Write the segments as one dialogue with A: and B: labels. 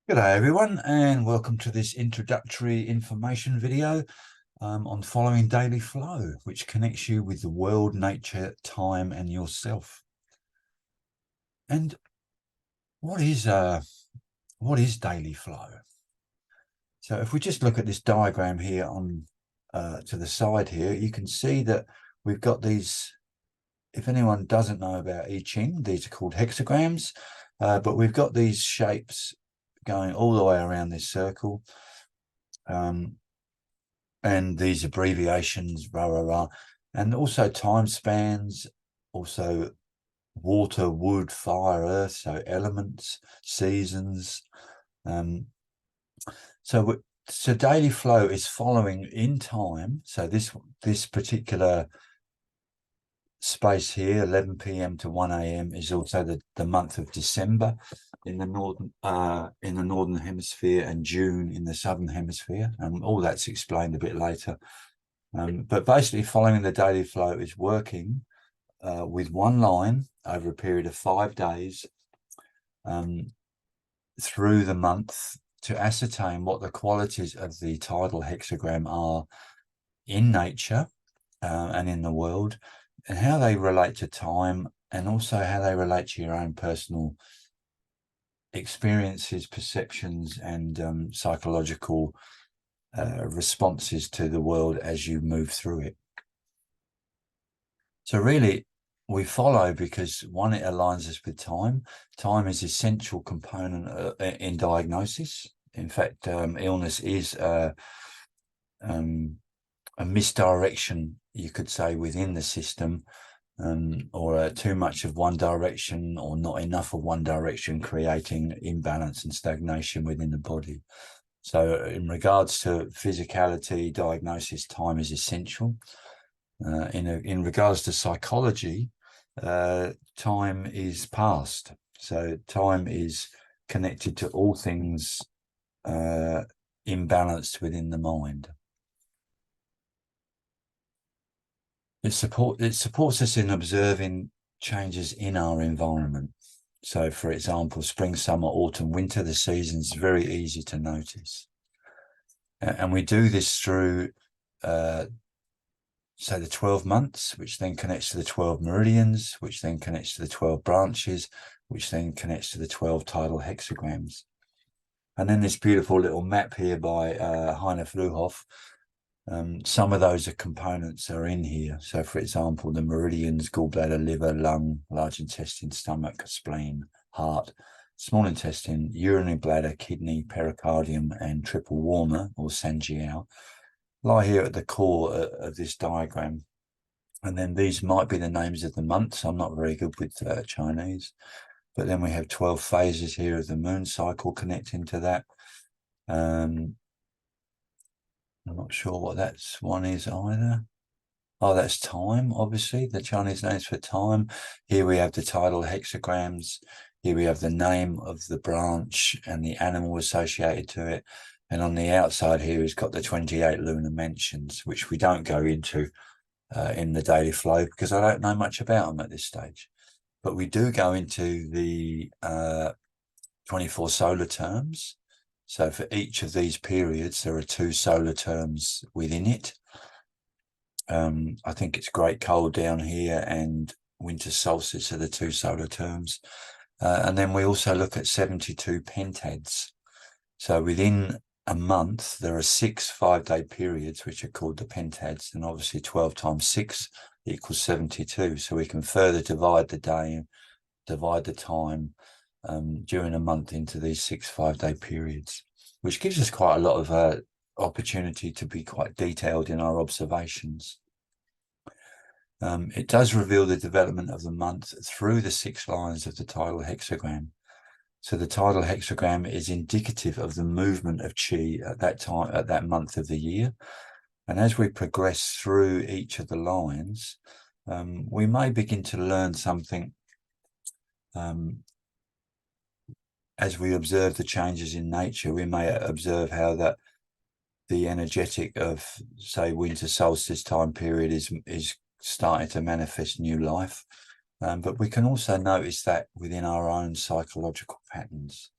A: G'day everyone, and welcome to this introductory information video on following daily flow, which connects you with the world, nature, time, and yourself. And what is daily flow? So if we just look at this diagram here on to the side here, you can see that we've got these. If anyone doesn't know about I Ching, these are called hexagrams, but we've got these shapes going all the way around this circle. And these abbreviations, rah, rah, rah, and also time spans, also water, wood, fire, earth, so elements, seasons. So daily flow is following in time. So this particular space here, 11 p.m. to 1 a.m., is also the month of December in the northern hemisphere and June in the southern hemisphere, and all that's explained a bit later. But basically, following the daily flow is working with one line over a period of 5 days through the month to ascertain what the qualities of the tidal hexagram are in nature and in the world, and how they relate to time, and also how they relate to your own personal experiences, perceptions, and psychological responses to the world as you move through it. So really, we follow because, one, it aligns us with time. Time is an essential component in diagnosis. In fact, illness is a misdirection, you could say, within the system, or too much of one direction or not enough of one direction, creating imbalance and stagnation within the body. So in regards to physicality, diagnosis, time is essential. In regards to psychology, time is past. So time is connected to all things imbalanced within the mind. It supports us in observing changes in our environment. So, for example, spring, summer, autumn, winter, the seasons, very easy to notice. And we do this through, say, the 12 months, which then connects to the 12 meridians, which then connects to the 12 branches, which then connects to the 12 tidal hexagrams. And then this beautiful little map here by Heinrich Fluhoff. Some of those components are in here. So, for example, the meridians: gallbladder, liver, lung, large intestine, stomach, spleen, heart, small intestine, urinary bladder, kidney, pericardium, and triple warmer, or Sanjiao, lie here at the core of this diagram. And then these might be the names of the months. I'm not very good with Chinese. But then we have 12 phases here of the moon cycle connecting to that. I'm not sure what that one is either. Oh, that's time, obviously, the Chinese names for time. Here we have the tidal hexagrams. Here we have the name of the branch and the animal associated to it. And on the outside here, it's got the 28 lunar mentions, which we don't go into in the daily flow because I don't know much about them at this stage. But we do go into the 24 solar terms. So for each of these periods, there are 2 solar terms within it. I think it's great cold down here and winter solstice are the 2 solar terms. And then we also look at 72 pentads. So within a month, there are 6 5-day periods, which are called the pentads. And obviously 12 times 6 equals 72. So we can further divide the day, divide the time during a month into these 6 5-day periods, which gives us quite a lot of opportunity to be quite detailed in our observations. It does reveal the development of the month through the 6 lines of the tidal hexagram. So the tidal hexagram is indicative of the movement of qi at that time, at that month of the year. And as we progress through each of the lines, we may begin to learn something as we observe the changes in nature. We may observe how the energetic of, say, winter solstice time period is starting to manifest new life. But we can also notice that within our own psychological patterns.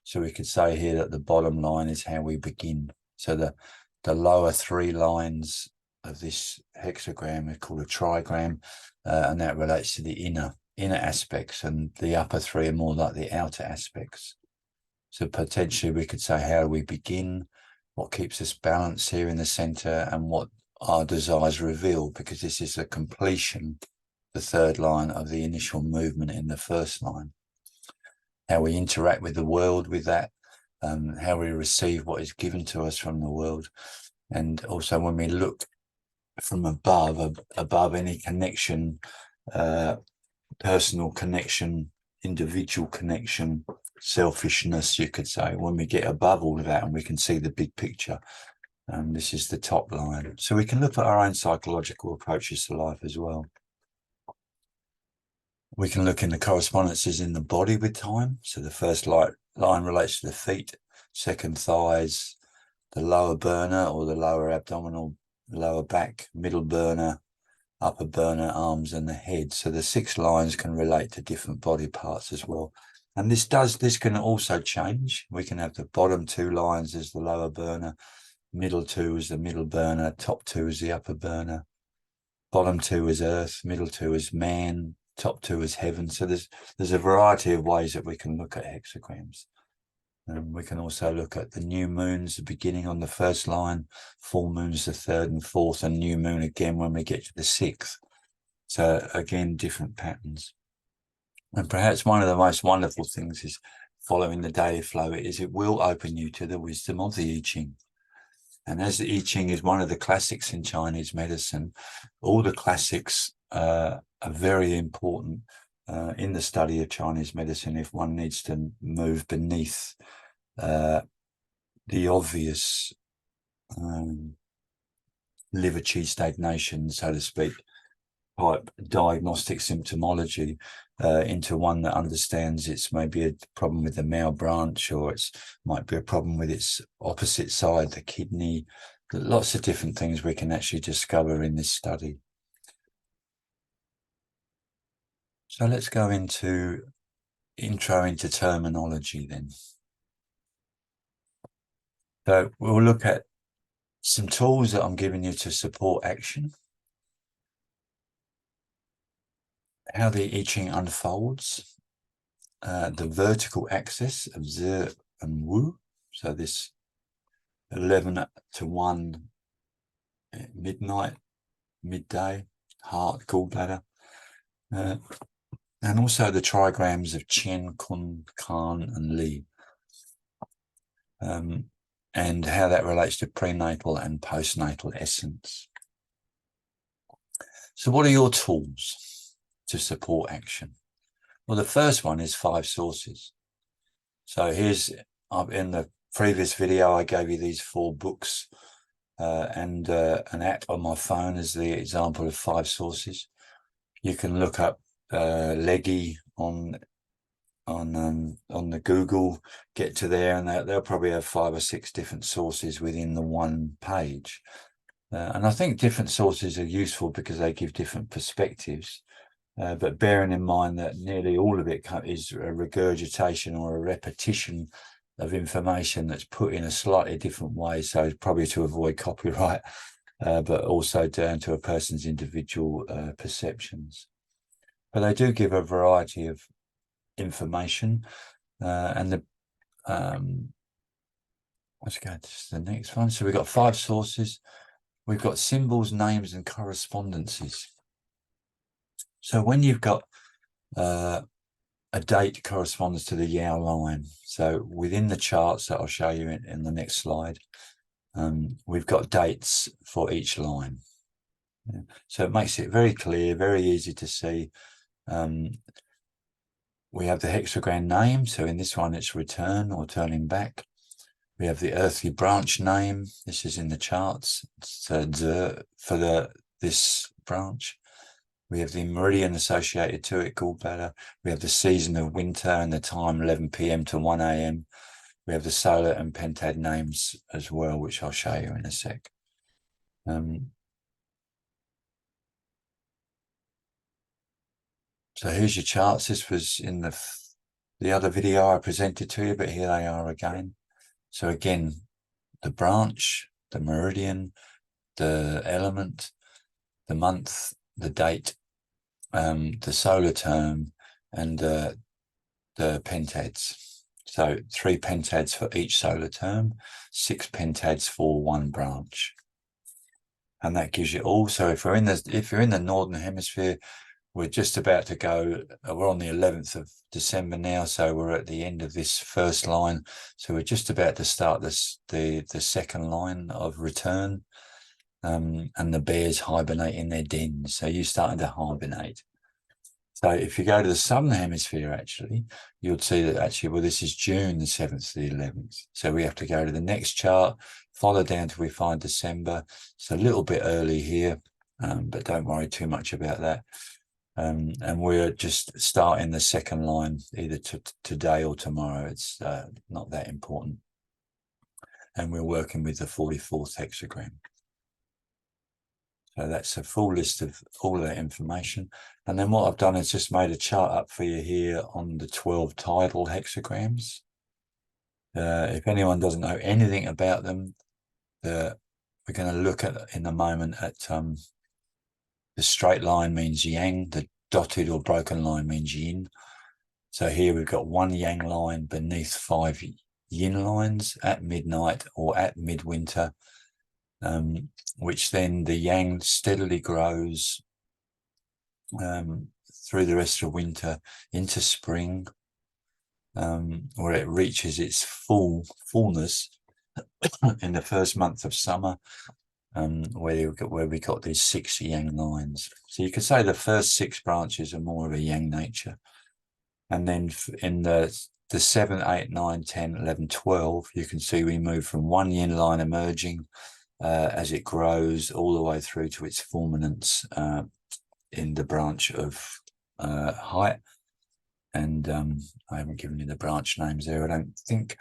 A: So we could say here that the bottom line is how we begin. So the lower three lines of this hexagram are called a trigram, and that relates to the inner aspects, and the upper three are more like the outer aspects. So potentially we could say, how do we begin? What keeps us balanced here in the center, and what our desires reveal, because this is the completion, the third line of the initial movement in the first line. How we interact with the world with that, how we receive what is given to us from the world. And also when we look from above any connection, personal connection, individual connection, selfishness, you could say, when we get above all of that and we can see the big picture, this is the top line. So we can look at our own psychological approaches to life as well. We can look in the correspondences in the body with time. So the first line relates to the feet, second thighs, the lower burner or the lower abdominal, lower back, middle burner, upper burner, arms, and the head. So the 6 lines can relate to different body parts as well. And this can also change. We can have the bottom 2 lines as the lower burner, middle 2 is the middle burner, top 2 is the upper burner, bottom 2 is earth, middle 2 is man, top 2 is heaven. So there's a variety of ways that we can look at hexagrams. And we can also look at the new moons, the beginning on the first line, full moons the third and fourth, and new moon again when we get to the 6th. So again, different patterns. And perhaps one of the most wonderful things is following the daily flow is it will open you to the wisdom of the I Ching. And as the I Ching is one of the classics in Chinese medicine, all the classics are very important in the study of Chinese medicine if one needs to move beneath the obvious liver qi stagnation, so to speak, type diagnostic symptomology into one that understands it's maybe a problem with the male branch, or it's might be a problem with its opposite side, the kidney. Lots of different things we can actually discover in this study. So let's go into intro into terminology then. So we'll look at some tools that I'm giving you to support action, how the I Ching unfolds, the vertical axis of Zi and Wu. So this 11 to 1 midnight, midday, heart, gallbladder, and also the trigrams of Qian, Kun, Kan, and Li, and how that relates to prenatal and postnatal essence. So what are your tools to support action? Well, the first one is 5 sources. So here's, in the previous video, I gave you these 4 books and an app on my phone as the example of 5 sources. You can look up Leggy on the Google, get to there, and they'll probably have 5 or 6 different sources within the one page. And I think different sources are useful because they give different perspectives. But bearing in mind that nearly all of it is a regurgitation or a repetition of information that's put in a slightly different way, so probably to avoid copyright, but also down to a person's individual perceptions. But they do give a variety of information, and let's go to the next one. So we've got 5 sources. We've got symbols, names, and correspondences. So when you've got a date corresponds to the Yao line. So within the charts that I'll show you in the next slide, we've got dates for each line. Yeah. So it makes it very clear, very easy to see. We have the hexagram name. So in this one, it's return or turning back. We have the earthly branch name. This is in the charts. It's for this branch. We have the meridian associated to it, gallbladder. We have the season of winter and the time 11 p.m. to 1 a.m. We have the solar and pentad names as well, which I'll show you in a sec. So here's your charts. This was in the the other video I presented to you, but here they are again. So again, the branch, the meridian, the element, the month, the date, the solar term, and the pentads. So 3 pentads for each solar term, 6 pentads for one branch. And that gives you all. So if you're in the northern hemisphere, we're just about to go, we're on the 11th of December now, so we're at the end of this first line. So we're just about to start the second line of return, and the bears hibernate in their dens. So you're starting to hibernate. So if you go to the southern hemisphere, actually, you'll see that actually, well, this is June the 7th to the 11th. So we have to go to the next chart, follow down till we find December. It's a little bit early here, but don't worry too much about that. And we're just starting the second line either today or tomorrow. It's not that important. And we're working with the 44th hexagram. So that's a full list of all of that information. And then what I've done is just made a chart up for you here on the 12 tidal hexagrams. If anyone doesn't know anything about them, we're going to look at in a moment at the straight line means yang, the dotted or broken line means yin. So here we've got 1 yang line beneath 5 yin lines at midnight or at midwinter, which then the yang steadily grows through the rest of winter into spring, where it reaches its fullness in the first month of summer, where we got these 6 yang lines. So you could say the first 6 branches are more of a yang nature, and then in the 7, 8, 9, 10, 11, 12, you can see we move from 1 yin line emerging as it grows all the way through to its fulminance in the branch of height. And I haven't given you the branch names there, I don't think,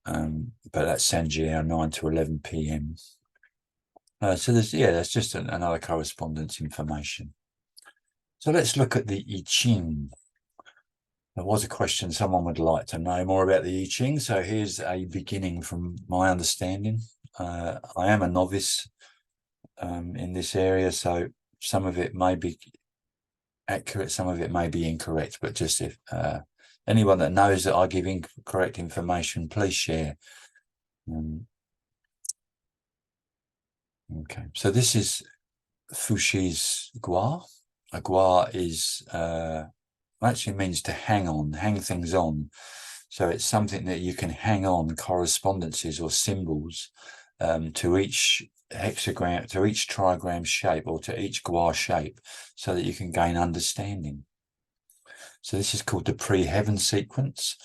A: but that's Sanjiao 9 to 11 p.m. So that's just another correspondence information. So let's look at the I Ching. There was a question someone would like to know more about the I Ching, so here's a beginning from my understanding. I am a novice in this area, so some of it may be accurate, some of it may be incorrect, but just if anyone that knows that I give incorrect information, please share. Okay, so this is Fushi's gua. A gua is actually means to hang on, hang things on. So it's something that you can hang on correspondences or symbols to each hexagram, to each trigram shape, or to each gua shape, so that you can gain understanding. So this is called the pre-heaven sequence.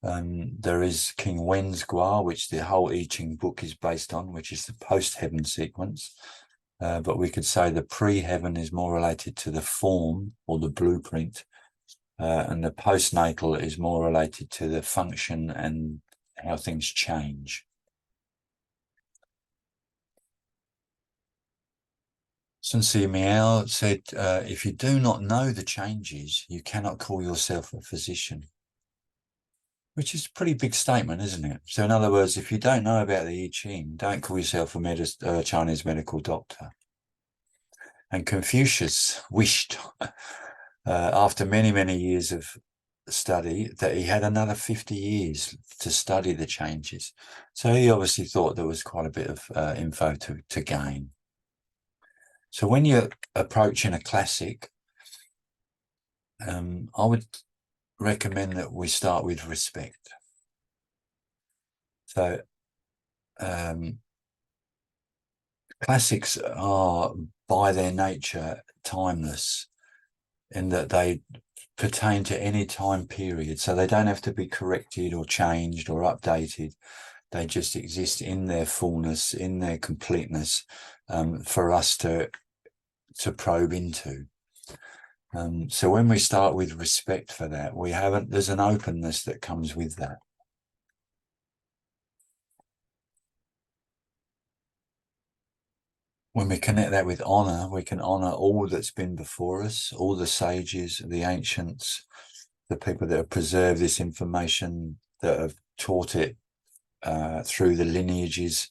A: There is King Wen's gua, which the whole I Ching book is based on, which is the post-heaven sequence. But we could say the pre-heaven is more related to the form or the blueprint, and the postnatal is more related to the function and how things change. Sun Si Miao said, if you do not know the changes, you cannot call yourself a physician. Which is a pretty big statement, isn't it? So in other words, if you don't know about the I Ching, don't call yourself a Chinese medical doctor. And Confucius wished, after many, many years of study, that he had another 50 years to study the changes. So he obviously thought there was quite a bit of info to gain. So when you're approaching a classic, I would recommend that we start with respect. So classics are by their nature timeless, in that they pertain to any time period, so they don't have to be corrected or changed or updated. They just exist in their fullness, in their completeness, for us to probe into. So when we start with respect for that, there's an openness that comes with that. When we connect that with honor, we can honor all that's been before us, all the sages, the ancients, the people that have preserved this information, that have taught it through the lineages,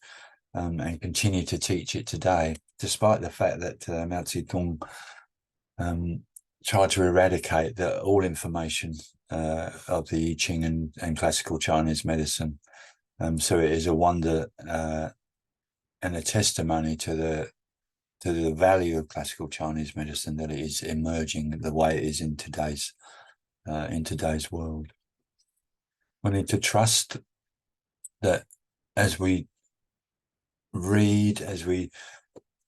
A: and continue to teach it today, despite the fact that Mao Zedong tried to eradicate all information of the I Ching and classical Chinese medicine. So it is a wonder and a testimony to the value of classical Chinese medicine that it is emerging the way it is in today's world. We need to trust that as we read, as we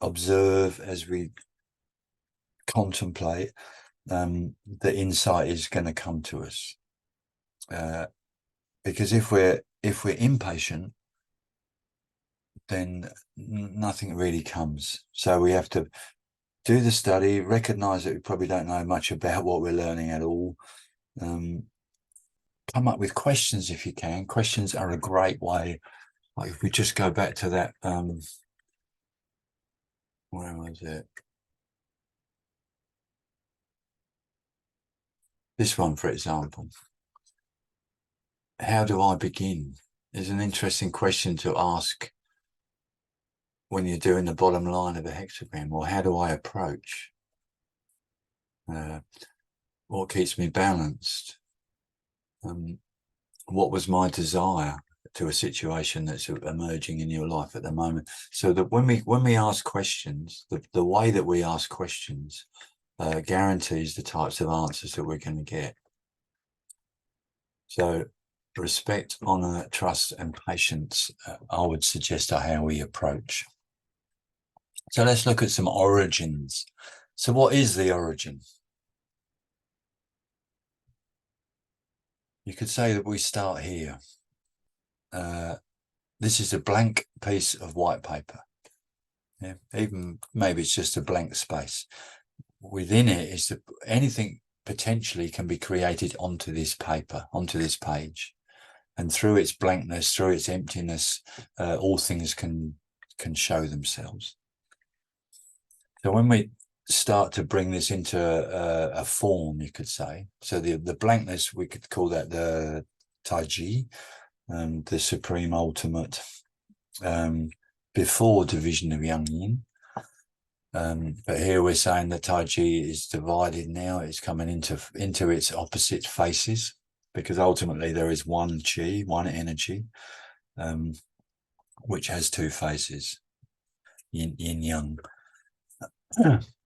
A: observe, as we contemplate, the insight is going to come to us. Because if we're impatient, then nothing really comes. So we have to do the study, recognize that we probably don't know much about what we're learning at all. Come up with questions if you can. Questions are a great way. Like if we just go back to that, where was it? This one, for example. How do I begin? Is an interesting question to ask when you're doing the bottom line of a hexagram. Or how do I approach? What keeps me balanced? What was my desire to a situation that's emerging in your life at the moment? So that when we ask questions, the way that we ask questions guarantees the types of answers that we're going to get. So respect, honor, trust, and patience, I would suggest, are how we approach. So let's look at some origins. So what is the origin? You could say that we start here. This is a blank piece of white paper. Yeah, even maybe it's just a blank space. Within it is anything potentially can be created onto this paper, onto this page. And through its blankness, through its emptiness, all things can show themselves. So when we start to bring this into a form, you could say, so the blankness, we could call that the taiji, the supreme ultimate, before division of yang yin. But here we're saying the taiji is divided now. It's coming into its opposite faces, because ultimately there is one chi, one energy, which has two faces, yin yang.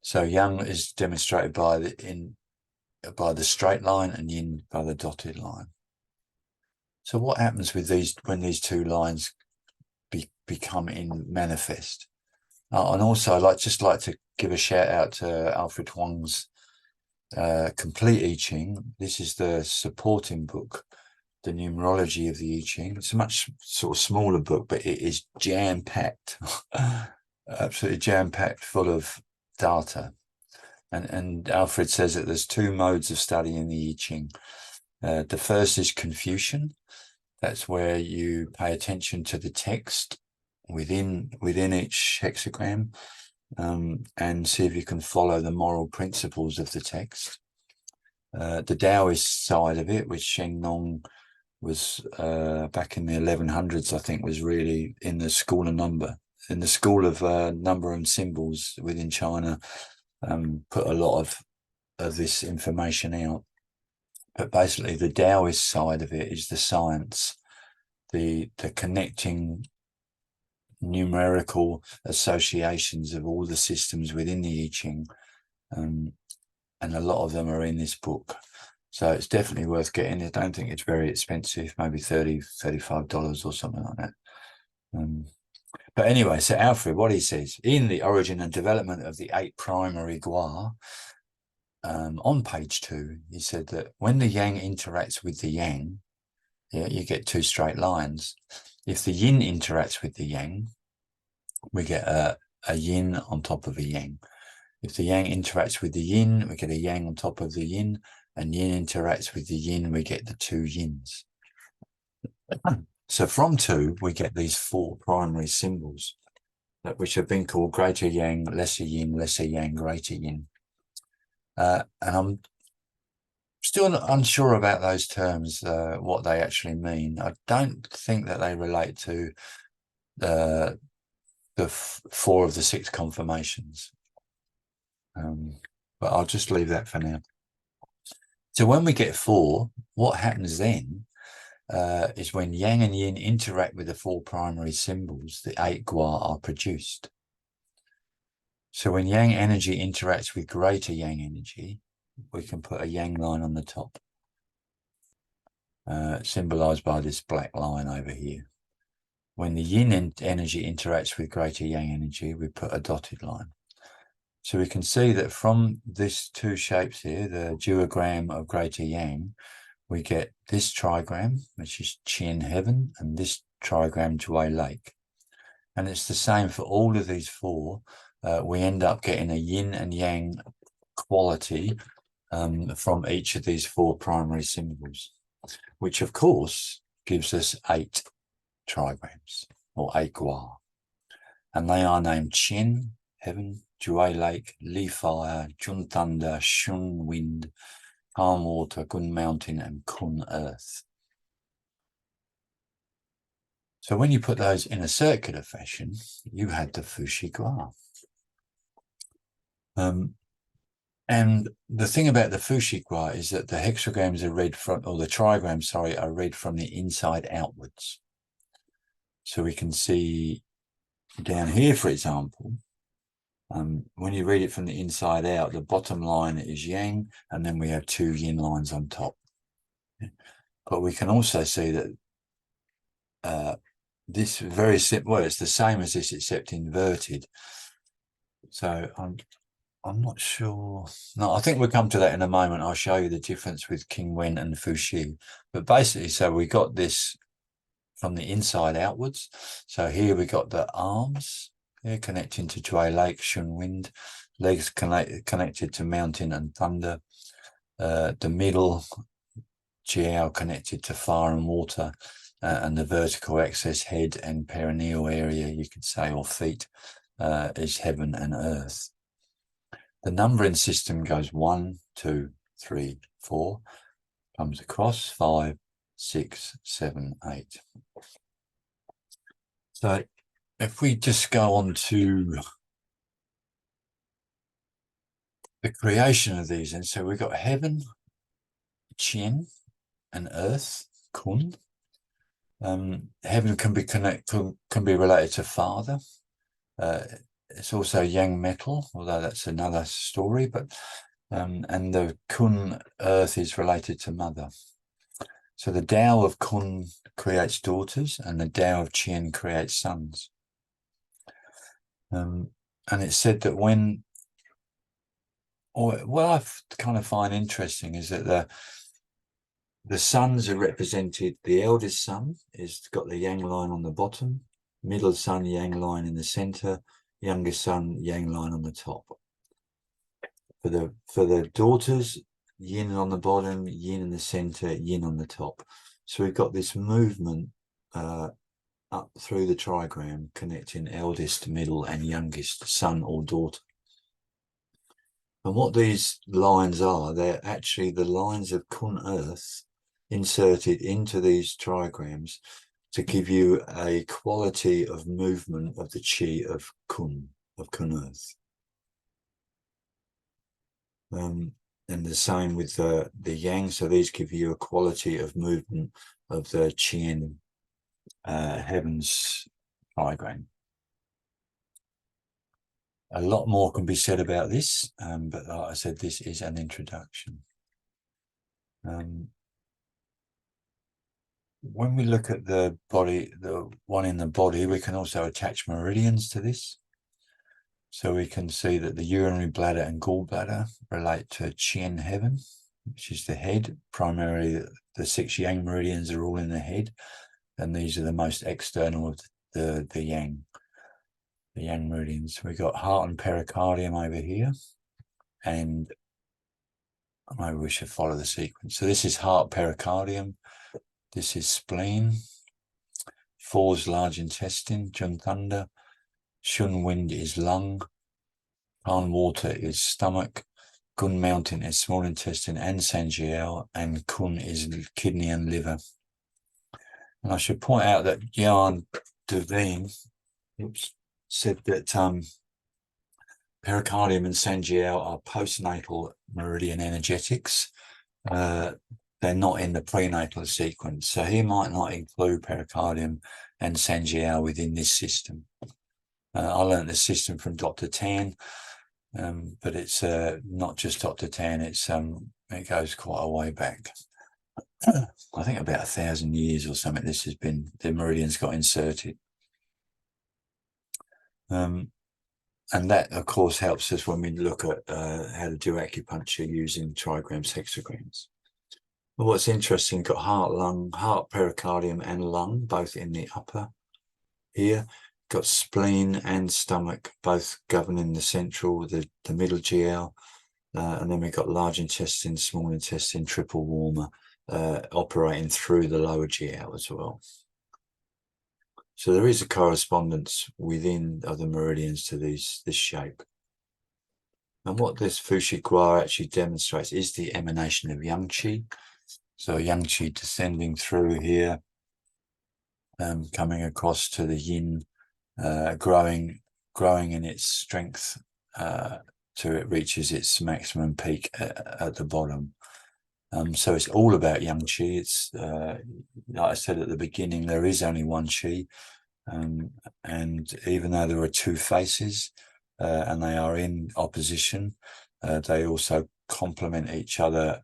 A: So yang is demonstrated by the straight line, and yin by the dotted line. So what happens with these when these two lines become manifest? And also I'd just like to give a shout out to Alfred Huang's complete I Ching. This is the supporting book, the numerology of the I Ching. It's a much sort of smaller book, but it is jam-packed, absolutely jam-packed full of data. And Alfred says that there's two modes of studying the I Ching. The first is Confucian. That's where you pay attention to the text within each hexagram, and see if you can follow the moral principles of the text. The Taoist side of it, which Sheng Nong was back in the 1100s, I think, was really in the school of number, number and symbols within China. Put a lot of this information out. But basically the Taoist side of it is the science, the connecting numerical associations of all the systems within the I Ching, and a lot of them are in this book. So it's definitely worth getting. I don't think it's very expensive, maybe $35 or something like that. But anyway, so Alfred, what he says, in the origin and development of the 8 primary gua, on page 2, he said that when the yang interacts with the yang, yeah, you get 2 straight lines. If the yin interacts with the yang, we get a yin on top of a yang. If the yang interacts with the yin, we get a yang on top of the yin, and yin interacts with the yin, we get the 2 yins. So from 2, we get these 4 primary symbols, which have been called greater yang, lesser yin, greater yin. And I'm Still unsure about those terms, what they actually mean. I don't think that they relate to the 4 of the 6 conformations. But I'll just leave that for now. So when we get 4, what happens then is when yang and yin interact with the 4 primary symbols, the 8 gua are produced. So when yang energy interacts with greater yang energy, we can put a yang line on the top, symbolized by this black line over here. When the yin energy interacts with greater yang energy, we put a dotted line. So we can see that from these 2 shapes here, the duogram of greater yang, we get this trigram, which is Chien heaven, and this trigram, Jue lake. And it's the same for all of these 4. We end up getting a yin and yang quality from each of these 4 primary symbols, which of course gives us 8 trigrams, or 8 gua. And they are named Chien heaven, Jue lake, Li fire, Jun thunder, Shun wind, Calm water, Gun mountain, and Kun earth. So when you put those in a circular fashion, you had the Fushi Gua. And the thing about the Fushi Gua is that the hexagrams are read from, or the trigrams, sorry, are read from the inside outwards. So we can see down here, for example, when you read it from the inside out, the bottom line is yang, and then we have 2 yin lines on top. But we can also see that this very simple, well, it's the same as this except inverted. So I'm not sure. No, I think we'll come to that in a moment. I'll show you the difference with King Wen and Fuxi. But basically, so we got this from the inside outwards. So here we got the arms here connecting to Jue Lake, Shun Wind, legs connected to mountain and thunder, the middle, Jiao connected to fire and water, and the vertical axis, head and perineal area, you could say, or feet, is heaven and earth. The numbering system goes 1, 2, 3, 4, comes across 5, 6, 7, 8. So if we just go on to the creation of these, and so we've got heaven, Chien, and earth, Kun. Heaven can be related to father. It's also yang metal, although that's another story. But and the Kun earth is related to mother. So the Tao of Kun creates daughters, and the Tao of Chien creates sons. And it's said that when, or what I kind of find interesting is that the sons are represented. The eldest son is got the yang line on the bottom, middle son yang line in the center, youngest son yang line on the top. For the daughters, yin on the bottom, yin in the center, yin on the top. So we've got this movement up through the trigram connecting eldest, middle, and youngest son or daughter. And what these lines are, they're actually the lines of Kun earth inserted into these trigrams to give you a quality of movement of the chi of Kun earth. And the same with the yang, so these give you a quality of movement of the Chien heavens trigram. A lot more can be said about this, but like I said, this is an introduction. When we look at the body, the one in the body, we can also attach meridians to this. So we can see that the urinary bladder and gallbladder relate to Chien heaven, which is the head. Primarily, the 6 yang meridians are all in the head, and these are the most external of the yang meridians. We've got heart and pericardium over here, and maybe we should follow the sequence. So this is heart, pericardium. This is spleen. 4 is large intestine, Jun thunder. Shun wind is lung. Calm water is stomach. Gun Mountain is small intestine and Sanjiao, and Kun is kidney and liver. And I should point out that Jan Devine said that pericardium and Sanjiao are postnatal meridian energetics. They're not in the prenatal sequence, so he might not include pericardium and Sanjiao within this system. I learned this system from Dr. Tan, but it's not just Dr. Tan. It goes quite a way back. I think about 1,000 years or something. This has been, the meridians got inserted. And that, of course, helps us when we look at how to do acupuncture using trigrams, hexagrams. But what's interesting, got heart, pericardium, and lung, both in the upper here. Got spleen and stomach, both governing the central, the middle GL. And then we've got large intestine, small intestine, triple warmer, operating through the lower GL as well. So there is a correspondence within other meridians to this shape. And what this Fushi Gua actually demonstrates is the emanation of Yang Qi. So Yang Qi descending through here, coming across to the Yin, growing in its strength till it reaches its maximum peak at the bottom. So it's all about Yang Qi. It's like I said at the beginning, there is only one Qi, and even though there are two faces and they are in opposition, they also complement each other.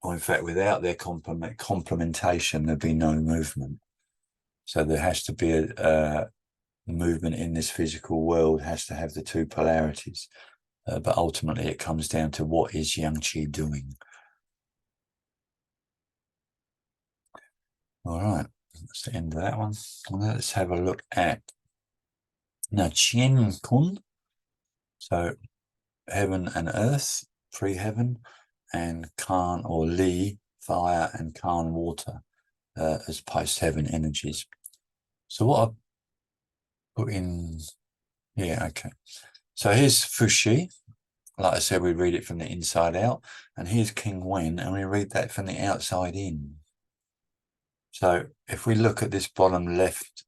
A: Or in fact, without their complementation, there'd be no movement. So there has to be a movement in this physical world, has to have the two polarities. But ultimately, it comes down to what is Yang Qi doing. All right, that's the end of that one. Let's have a look at now Qian Kun. So heaven and earth, pre-heaven, and Kan or Li, fire, and Kan, water, as post-heaven energies. So what I put in here, okay. So here's Fushi. Like I said, we read it from the inside out. And here's King Wen, and we read that from the outside in. So if we look at this bottom left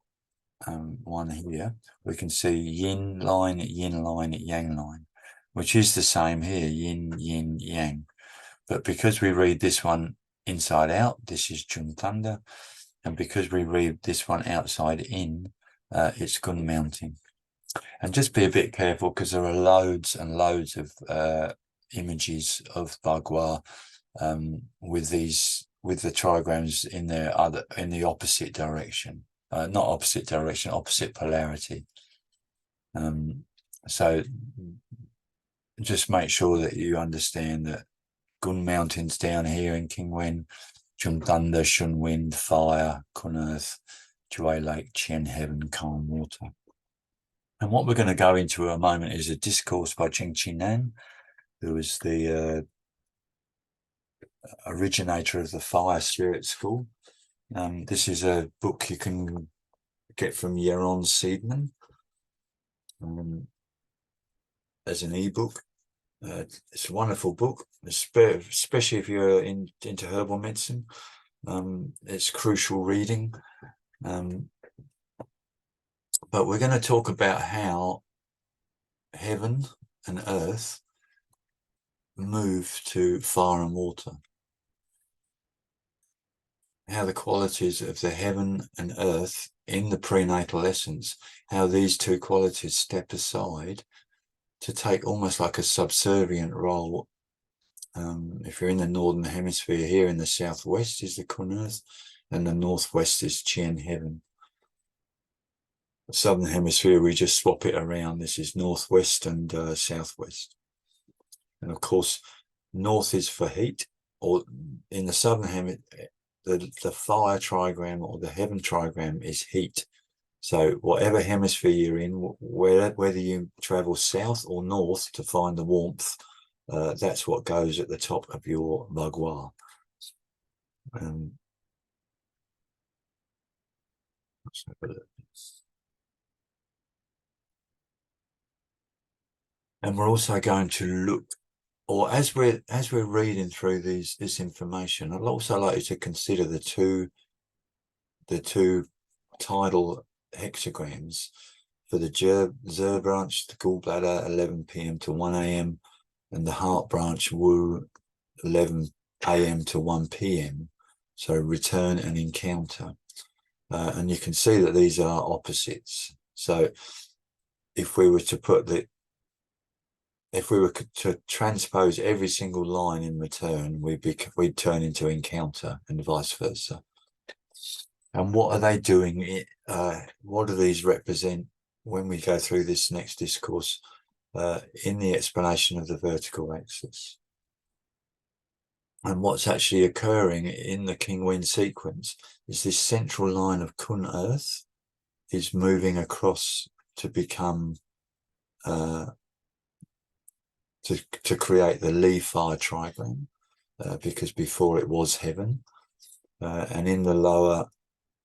A: one here, we can see yin line, yang line, which is the same here, yin, yin, yang. But because we read this one inside out, this is Jung Thunder. And because we read this one outside in, it's Gun Mountain. And just be a bit careful, because there are loads and loads of images of Bagua with the trigrams in the opposite direction. Not opposite direction, opposite polarity. So just make sure that you understand that Gun Mountain's down here in King Wen, Jung Thunder, Shun Wind, Fire, Kun Earth, Jue Lake, Qian Heaven, Calm Water. And what we're going to go into in a moment is a discourse by Ching Chinan, who was the originator of the Fire Spirit School. This is a book you can get from Yaron Seidman as an ebook. It's a wonderful book, especially if you're into herbal medicine. It's crucial reading. But we're going to talk about how heaven and earth move to fire and water. How the qualities of the heaven and earth in the prenatal essence, how these two qualities step aside to take almost like a subservient role. If you're in the northern hemisphere, here in the southwest is the Kun Earth, and the northwest is Qian Heaven. The southern hemisphere, we just swap it around. This is northwest and southwest. And of course, north is for heat, or in the southern hemisphere, the fire trigram or the heaven trigram is heat. So whatever hemisphere you're in, whether you travel south or north to find the warmth, that's what goes at the top of your bagua. Let's have a look. And we're also going to look, or as we're reading through this information, I'd also like you to consider the two tidal hexagrams for the Zer branch, the gallbladder, 11 p.m. to 1 a.m., and the heart branch, Wu, 11 a.m. to 1 p.m. So return and encounter. And you can see that these are opposites. So if we were to transpose every single line in return, we'd turn into encounter and vice versa. And what are they doing? What do these represent when we go through this next discourse in the explanation of the vertical axis? And what's actually occurring in the King Wen sequence is this central line of Kun Earth is moving across to become to create the Li fire trigram, because before it was heaven, and in the lower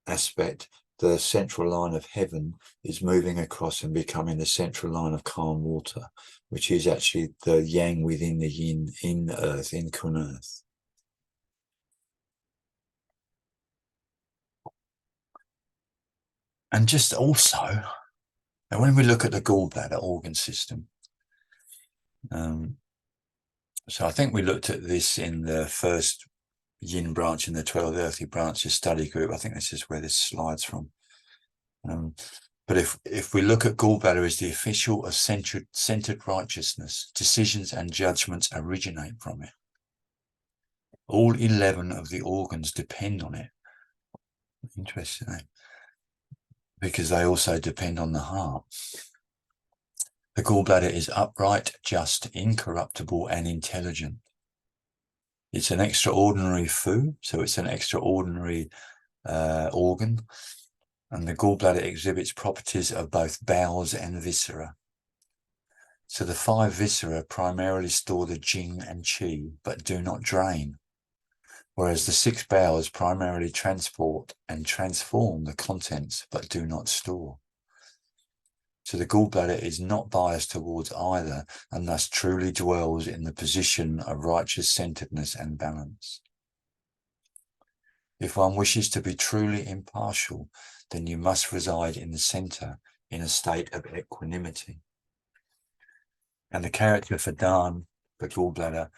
A: aspect, the central line of heaven is moving across and becoming the central line of calm water, which is actually the yang within the yin in earth, in Kun Earth. And just also, and when we look at the gallbladder organ system, so I think we looked at this in the first yin branch in the 12 earthy branches study group. I think this is where this slide's from. But if we look at gallbladder as the official of centered righteousness, decisions and judgments originate from it. All 11 of the organs depend on it. Interesting, eh? Because they also depend on the heart. The gallbladder is upright, just, incorruptible, and intelligent. It's an extraordinary fu, so it's an extraordinary organ. And the gallbladder exhibits properties of both bowels and viscera. So the 5 viscera primarily store the Jing and Qi, but do not drain, whereas the 6 bowels primarily transport and transform the contents, but do not store. So the gallbladder is not biased towards either, and thus truly dwells in the position of righteous centeredness and balance. If one wishes to be truly impartial, then you must reside in the center in a state of equanimity. And the character for Dan, the gallbladder,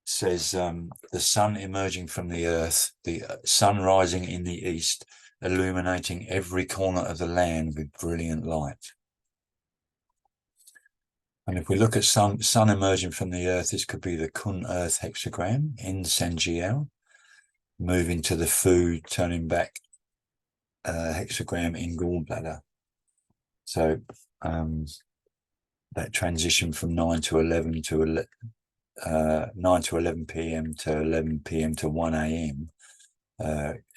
A: says the sun emerging from the earth, the sun rising in the east, illuminating every corner of the land with brilliant light. And if we look at sun emerging from the earth, this could be the Kun Earth hexagram in Sanjiao, moving to the Fu, turning back hexagram in gallbladder. So that transition from 9 to 11 to 9 to 11 p.m. to 11 p.m. to 1 a.m.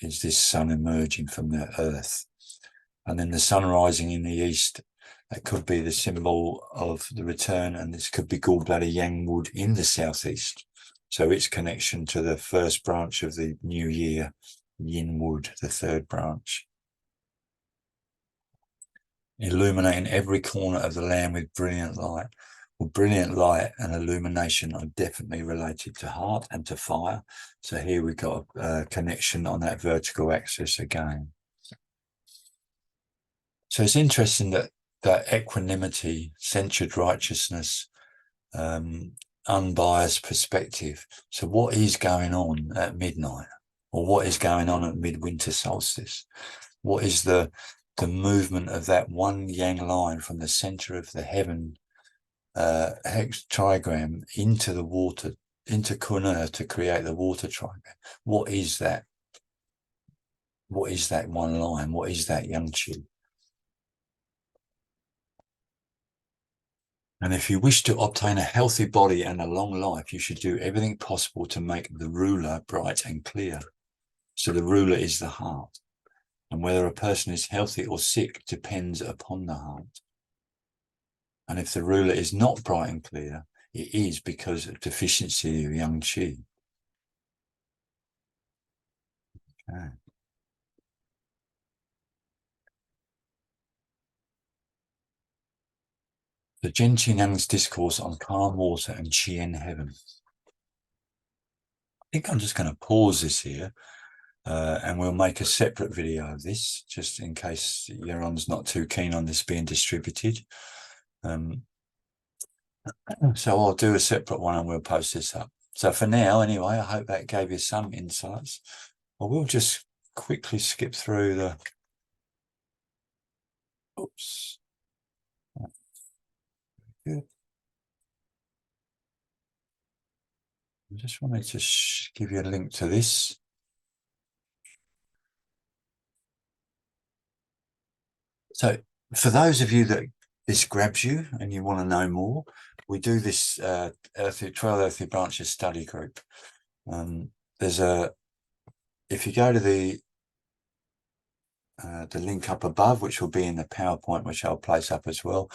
A: Is this sun emerging from the earth. And then the sun rising in the east, that could be the symbol of the return, and this could be gallbladder yang wood in the southeast. So its connection to the first branch of the new year, yin wood, the 3rd branch. Illuminating every corner of the land with brilliant light. Well, brilliant light and illumination are definitely related to heart and to fire. So here we've got a connection on that vertical axis again. So it's interesting that equanimity, centered righteousness, unbiased perspective. So what is going on at midnight, or what is going on at midwinter solstice? What is the movement of that one yang line from the center of the heaven hex trigram into the water, into Kun Earth to create the water trigram? What is that? What is that one line? What is that yang qi? And if you wish to obtain a healthy body and a long life, you should do everything possible to make the ruler bright and clear. So the ruler is the heart. And whether a person is healthy or sick depends upon the heart. And if the ruler is not bright and clear, it is because of deficiency of yang qi. Okay. The Jen Qinang's discourse on calm water and Qian heaven. I think I'm just going to pause this here, and we'll make a separate video of this, just in case Yaron's not too keen on this being distributed. So I'll do a separate one and we'll post this up. So for now, anyway, I hope that gave you some insights. I will just quickly skip through the... Oops. Good. I just wanted to give you a link to this. So for those of you that this grabs you and you want to know more, we do this 12 Earthly Branches study group. There's a, if you go to the link up above, which will be in the PowerPoint, which I'll place up as well.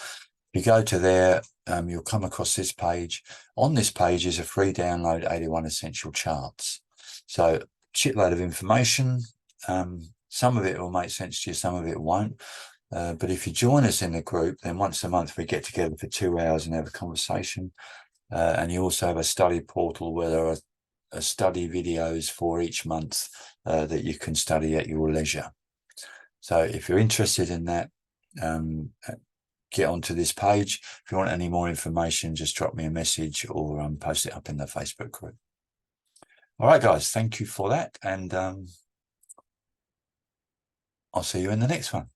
A: If you go to there, you'll come across this page. On this page is a free download 81 essential charts. So shitload of information. Some of it will make sense to you, some of it won't. But if you join us in the group, then once a month we get together for 2 hours and have a conversation. And you also have a study portal where there are study videos for each month that you can study at your leisure. So if you're interested in that, get onto this page. If you want any more information, just drop me a message or post it up in the Facebook group. All right, guys, thank you for that. And I'll see you in the next one.